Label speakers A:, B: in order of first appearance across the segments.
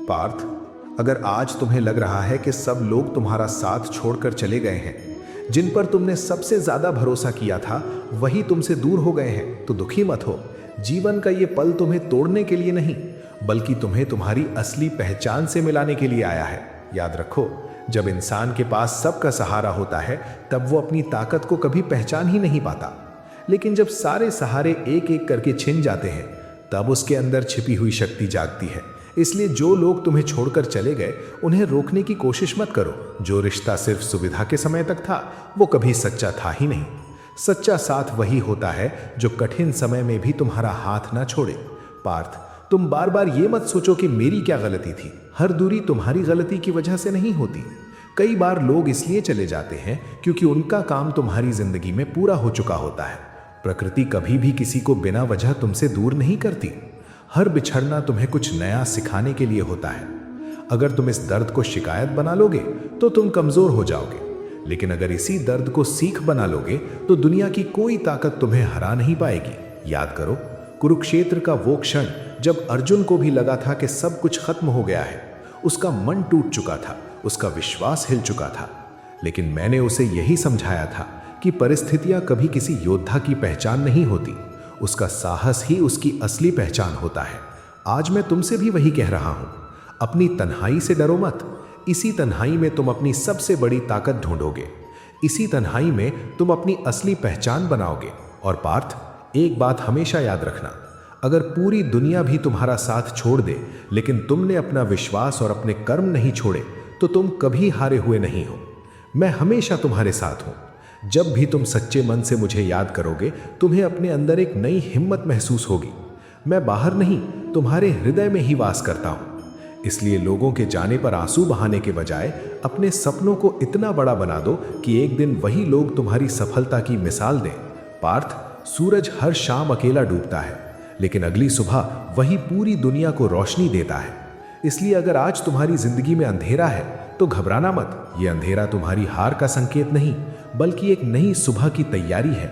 A: पार्थ, अगर आज तुम्हें लग रहा है कि सब लोग तुम्हारा साथ छोड़कर चले गए हैं, जिन पर तुमने सबसे ज्यादा भरोसा किया था वही तुमसे दूर हो गए हैं, तो दुखी मत हो। जीवन का ये पल तुम्हें तोड़ने के लिए नहीं, बल्कि तुम्हें तुम्हारी असली पहचान से मिलाने के लिए आया है। याद रखो, जब इंसान के पास सबका सहारा होता है तब वो अपनी ताकत को कभी पहचान ही नहीं पाता, लेकिन जब सारे सहारे एक एक करके छिन जाते हैं तब उसके अंदर छिपी हुई शक्ति जागती है। इसलिए जो लोग तुम्हें छोड़कर चले गए उन्हें रोकने की कोशिश मत करो। जो रिश्ता सिर्फ सुविधा के समय तक था वो कभी सच्चा था ही नहीं। सच्चा साथ वही होता है जो कठिन समय में भी तुम्हारा हाथ ना छोड़े। पार्थ, तुम बार बार ये मत सोचो कि मेरी क्या गलती थी। हर दूरी तुम्हारी गलती की वजह से नहीं होती। कई बार लोग इसलिए चले जाते हैं क्योंकि उनका काम तुम्हारी जिंदगी में पूरा हो चुका होता है। प्रकृति कभी भी किसी को बिना वजह तुमसे दूर नहीं करती। हर बिछड़ना तुम्हें कुछ नया सिखाने के लिए होता है। अगर तुम इस दर्द को शिकायत बना लोगे तो तुम कमजोर हो जाओगे, लेकिन अगर इसी दर्द को सीख बना लोगे तो दुनिया की कोई ताकत तुम्हें हरा नहीं पाएगी। याद करो, कुरुक्षेत्र का वो क्षण जब अर्जुन को भी लगा था कि सब कुछ खत्म हो गया है। उसका मन टूट चुका था, उसका विश्वास हिल चुका था, लेकिन मैंने उसे यही समझाया था कि परिस्थितियां कभी किसी योद्धा की पहचान नहीं होती, उसका साहस ही उसकी असली पहचान होता है। आज मैं तुमसे भी वही कह रहा हूं, अपनी तन्हाई से डरो मत। इसी तन्हाई में तुम अपनी सबसे बड़ी ताकत ढूंढोगे। इसी तन्हाई में तुम अपनी असली पहचान बनाओगे। और पार्थ, एक बात हमेशा याद रखना, अगर पूरी दुनिया भी तुम्हारा साथ छोड़ दे लेकिन तुमने अपना विश्वास और अपने कर्म नहीं छोड़े तो तुम कभी हारे हुए नहीं हो। मैं हमेशा तुम्हारे साथ हूं। जब भी तुम सच्चे मन से मुझे याद करोगे तुम्हें अपने अंदर एक नई हिम्मत महसूस होगी। मैं बाहर नहीं, तुम्हारे हृदय में ही वास करता हूं। इसलिए लोगों के जाने पर आंसू बहाने के बजाय अपने सपनों को इतना बड़ा बना दो कि एक दिन वही लोग तुम्हारी सफलता की मिसाल दें। पार्थ, सूरज हर शाम अकेला डूबता है, लेकिन अगली सुबह वही पूरी दुनिया को रोशनी देता है। इसलिए अगर आज तुम्हारी जिंदगी में अंधेरा है तो घबराना मत। यह अंधेरा तुम्हारी हार का संकेत नहीं, बल्कि एक नई सुबह की तैयारी है।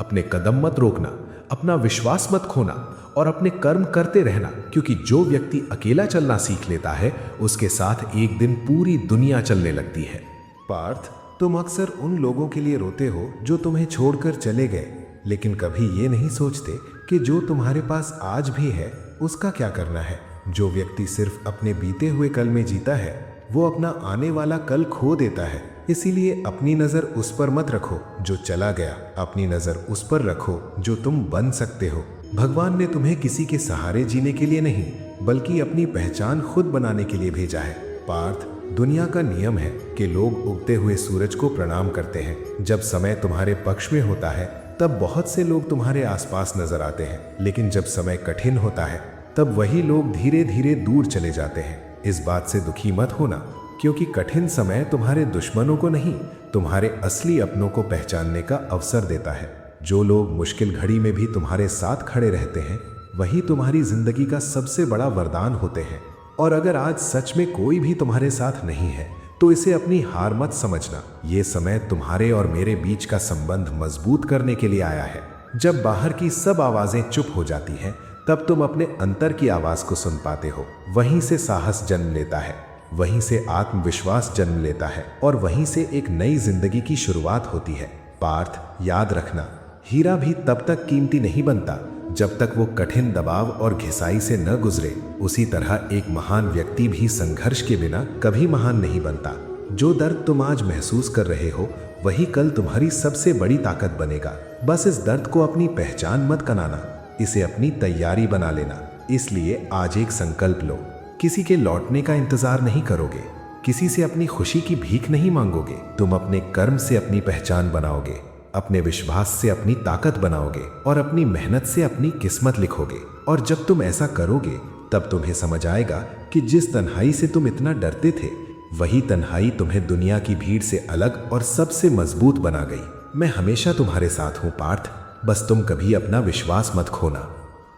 A: अपने कदम मत रोकना, अपना विश्वास मत खोना और अपने कर्म करते रहना, क्योंकि जो व्यक्ति अकेला चलना सीख लेता है उसके साथ एक दिन पूरी दुनिया चलने लगती है। पार्थ, तुम अक्सर उन लोगों के लिए रोते हो जो तुम्हें छोड़कर चले गए, लेकिन कभी ये नहीं सोचते कि जो तुम्हारे पास आज भी है उसका क्या करना है। जो व्यक्ति सिर्फ अपने बीते हुए कल में जीता है वो अपना आने वाला कल खो देता है। इसीलिए अपनी नज़र उस पर मत रखो जो चला गया, अपनी नज़र उस पर रखो जो तुम बन सकते हो। भगवान ने तुम्हें किसी के सहारे जीने के लिए नहीं, बल्कि अपनी पहचान खुद बनाने के लिए भेजा है। पार्थ, दुनिया का नियम है कि लोग उगते हुए सूरज को प्रणाम करते हैं। जब समय तुम्हारे पक्ष में होता है तब बहुत से लोग तुम्हारे आसपास नजर आते हैं, लेकिन जब समय कठिन होता है तब वही लोग धीरे धीरे दूर चले जाते हैं। इस बात से दुखी मत होना, क्योंकि कठिन समय तुम्हारे दुश्मनों को नहीं, तुम्हारे असली अपनों को पहचानने का अवसर देता है। जो लोग मुश्किल घड़ी में भी तुम्हारे साथ खड़े रहते हैं वही तुम्हारी जिंदगी का सबसे बड़ा वरदान होते हैं। और अगर आज सच में कोई भी तुम्हारे साथ नहीं है तो इसे अपनी हार मत समझना। ये समय तुम्हारे और मेरे बीच का संबंध मजबूत करने के लिए आया है। जब बाहर की सब आवाजें चुप हो जाती हैं तब तुम अपने अंतर की आवाज को सुन पाते हो। वहीं से साहस जन्म लेता है, वहीं से आत्मविश्वास जन्म लेता है और वहीं से एक नई जिंदगी की शुरुआत होती है। पार्थ, याद रखना, हीरा भी तब तक कीमती नहीं बनता जब तक वो कठिन दबाव और घिसाई से न गुजरे। उसी तरह एक महान व्यक्ति भी संघर्ष के बिना कभी महान नहीं बनता। जो दर्द तुम आज महसूस कर रहे हो वही कल तुम्हारी सबसे बड़ी ताकत बनेगा। बस इस दर्द को अपनी पहचान मत बनाना, इसे अपनी तैयारी बना लेना। इसलिए आज एक संकल्प लो, किसी के लौटने का इंतजार नहीं करोगे, किसी से अपनी खुशी की भीख नहीं मांगोगे। तुम अपने कर्म से अपनी पहचान बनाओगे, अपने विश्वास से अपनी ताकत बनाओगे और अपनी मेहनत से अपनी किस्मत लिखोगे। और जब तुम ऐसा करोगे तब तुम्हें समझ आएगा कि जिस तन्हाई से तुम इतना डरते थे वही तन्हाई तुम्हें दुनिया की भीड़ से अलग और सबसे मजबूत बना गई। मैं हमेशा तुम्हारे साथ हूं पार्थ, बस तुम कभी अपना विश्वास मत खोना।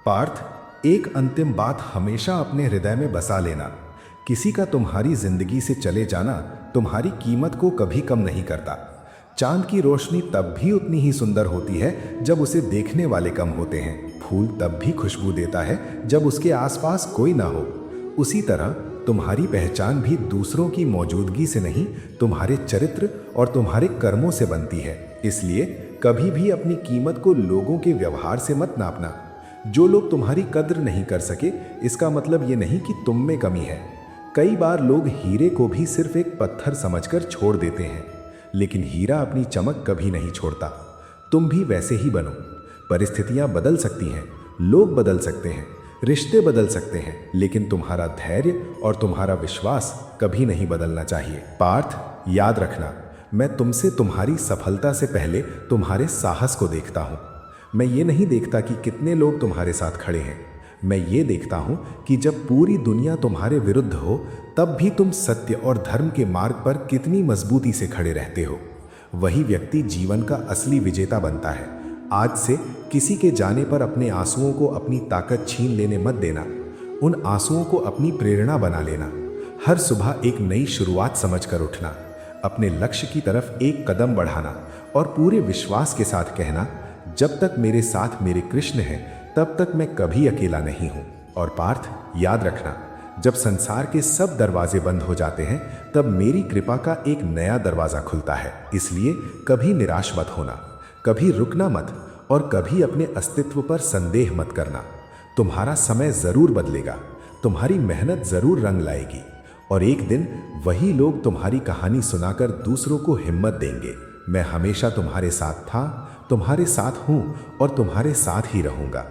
A: पार्थ, एक अंतिम बात हमेशा अपने हृदय में बसा लेना, किसी का तुम्हारी जिंदगी से चले जाना तुम्हारी कीमत को कभी कम नहीं करता। चांद की रोशनी तब भी उतनी ही सुंदर होती है जब उसे देखने वाले कम होते हैं। फूल तब भी खुशबू देता है जब उसके आसपास कोई ना हो। उसी तरह तुम्हारी पहचान भी दूसरों की मौजूदगी से नहीं, तुम्हारे चरित्र और तुम्हारे कर्मों से बनती है। इसलिए कभी भी अपनी कीमत को लोगों के व्यवहार से मत नापना। जो लोग तुम्हारी कद्र नहीं कर सके, इसका मतलब ये नहीं कि तुम में कमी है। कई बार लोग हीरे को भी सिर्फ एक पत्थर समझकर छोड़ देते हैं, लेकिन हीरा अपनी चमक कभी नहीं छोड़ता। तुम भी वैसे ही बनो। परिस्थितियां बदल सकती हैं, लोग बदल सकते हैं, रिश्ते बदल सकते हैं, लेकिन तुम्हारा धैर्य और तुम्हारा विश्वास कभी नहीं बदलना चाहिए। पार्थ, याद रखना, मैं तुमसे तुम्हारी सफलता से पहले तुम्हारे साहस को देखता हूँ। मैं ये नहीं देखता कि कितने लोग तुम्हारे साथ खड़े हैं। मैं ये देखता हूँ कि जब पूरी दुनिया तुम्हारे विरुद्ध हो, तब भी तुम सत्य और धर्म के मार्ग पर कितनी मजबूती से खड़े रहते हो। वही व्यक्ति जीवन का असली विजेता बनता है। आज से किसी के जाने पर अपने आंसुओं को अपनी ताकत छीन लेने मत देना। उन आंसुओं को अपनी प्रेरणा बना लेना। हर सुबह एक नई शुरुआत समझकर उठना, अपने लक्ष्य की तरफ एक कदम बढ़ाना और पूरे विश्वास के साथ कहना, जब तक मेरे साथ मेरे कृष्ण हैं, तब तक मैं कभी अकेला नहीं हूँ। और पार्थ, याद रखना, जब संसार के सब दरवाजे बंद हो जाते हैं, तब मेरी कृपा का एक नया दरवाजा खुलता है। इसलिए कभी निराश मत होना, कभी रुकना मत और कभी अपने अस्तित्व पर संदेह मत करना। तुम्हारा समय जरूर बदलेगा, तुम्हारी मेहनत जरूर रंग लाएगी और एक दिन वही लोग तुम्हारी कहानी सुनाकर दूसरों को हिम्मत देंगे। मैं हमेशा तुम्हारे साथ था, तुम्हारे साथ हूं और तुम्हारे साथ ही रहूंगा।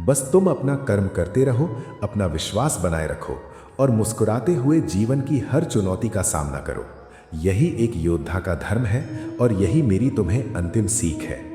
A: बस तुम अपना कर्म करते रहो, अपना विश्वास बनाए रखो और मुस्कुराते हुए जीवन की हर चुनौती का सामना करो। यही एक योद्धा का धर्म है और यही मेरी तुम्हें अंतिम सीख है।